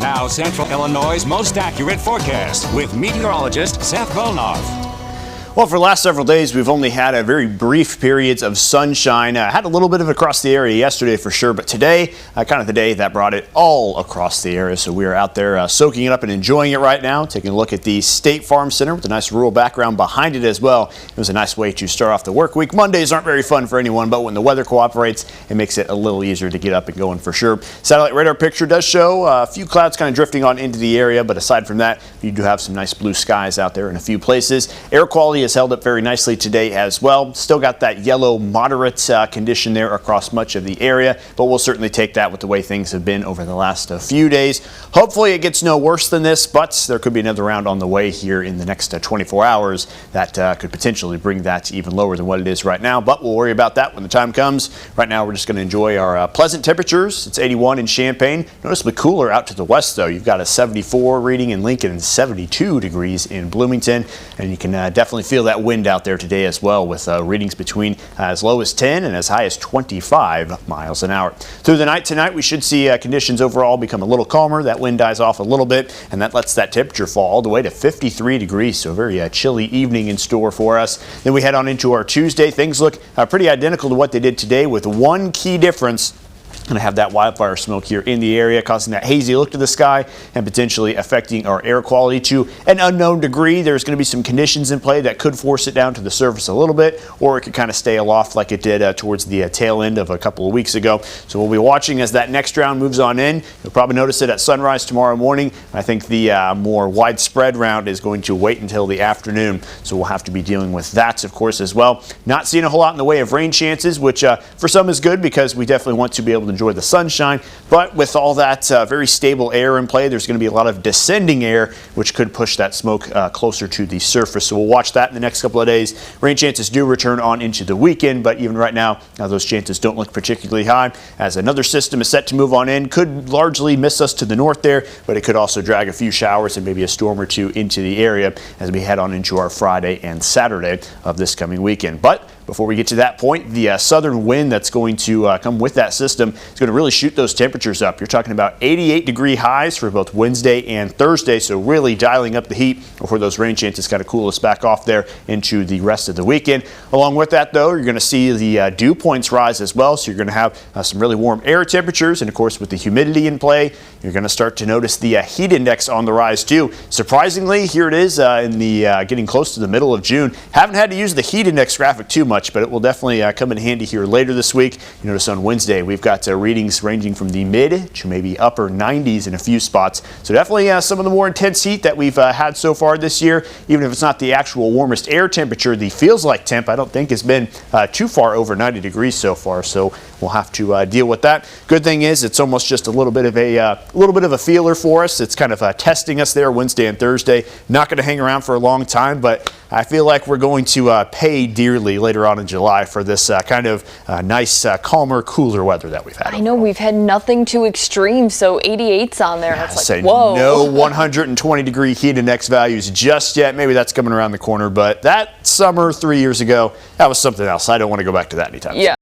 Now, Central Illinois' most accurate forecast with meteorologist Seth Bohnhoff. Well, for the last several days, we've only had a very brief periods of sunshine. Had a little bit of it across the area yesterday for sure, but today, kind of the day that brought it all across the area. So we are out there soaking it up and enjoying it right now, taking a look at the State Farm Center with a nice rural background behind it as well. It was a nice way to start off the work week. Mondays aren't very fun for anyone, but when the weather cooperates, it makes it a little easier to get up and going for sure. Satellite radar picture does show a few clouds kind of drifting on into the area, but aside from that, you do have some nice blue skies out there in a few places. Air quality has held up very nicely today as well. Still got that yellow moderate condition there across much of the area, but we'll certainly take that with the way things have been over the last few days. Hopefully it gets no worse than this, but there could be another round on the way here in the next 24 hours that could potentially bring that even lower than what it is right now, but we'll worry about that when the time comes. Right now we're just going to enjoy our pleasant temperatures. It's 81 in Champaign. Noticeably cooler out to the west though. You've got a 74 reading in Lincoln and 72 degrees in Bloomington, and you can definitely feel that wind out there today as well, with readings between as low as 10 and as high as 25 miles an hour. Through the night tonight, we should see conditions overall become a little calmer. That wind dies off a little bit, and that lets that temperature fall all the way to 53 degrees. So a very chilly evening in store for us. Then we head on into our Tuesday. Things look pretty identical to what they did today, with one key difference. Going to have that wildfire smoke here in the area, causing that hazy look to the sky and potentially affecting our air quality to an unknown degree. There's going to be some conditions in play that could force it down to the surface a little bit, or it could kind of stay aloft like it did towards the tail end of a couple of weeks ago. So we'll be watching as that next round moves on in. You'll probably notice it at sunrise tomorrow morning. I think the more widespread round is going to wait until the afternoon, so we'll have to be dealing with that, of course, as well. Not seeing a whole lot in the way of rain chances, which for some is good because we definitely want to be able to enjoy the sunshine, but with all that very stable air in play, there's going to be a lot of descending air which could push that smoke closer to the surface. So we'll watch that in the next couple of days. Rain chances do return on into the weekend, but even right now those chances don't look particularly high, as another system is set to move on in. Could largely miss us to the north there, but it could also drag a few showers and maybe a storm or two into the area as we head on into our Friday and Saturday of this coming weekend. But before we get to that point, the southern wind that's going to come with that system is going to really shoot those temperatures up. You're talking about 88-degree highs for both Wednesday and Thursday, so really dialing up the heat before those rain chances kind of cool us back off there into the rest of the weekend. Along with that, though, you're going to see the dew points rise as well, so you're going to have some really warm air temperatures, and of course with the humidity in play, you're going to start to notice the heat index on the rise too. Surprisingly, here it is in the getting close to the middle of June. Haven't had to use the heat index graphic too much, but it will definitely come in handy here later this week. You notice on Wednesday we've got readings ranging from the mid to maybe upper 90s in a few spots. So definitely some of the more intense heat that we've had so far this year. Even if it's not the actual warmest air temperature, the feels like temp I don't think has been too far over 90 degrees so far. So we'll have to deal with that. Good thing is it's almost just a little bit of a feeler for us. It's kind of testing us there Wednesday and Thursday. Not going to hang around for a long time, but I feel like we're going to pay dearly later on in July for this kind of nice, calmer, cooler weather that we've had. I know we've had nothing too extreme, so 88's on there. Yeah, it's like, whoa. No 120-degree heat index values just yet. Maybe that's coming around the corner, but that summer 3 years ago, that was something else. I don't want to go back to that anytime soon.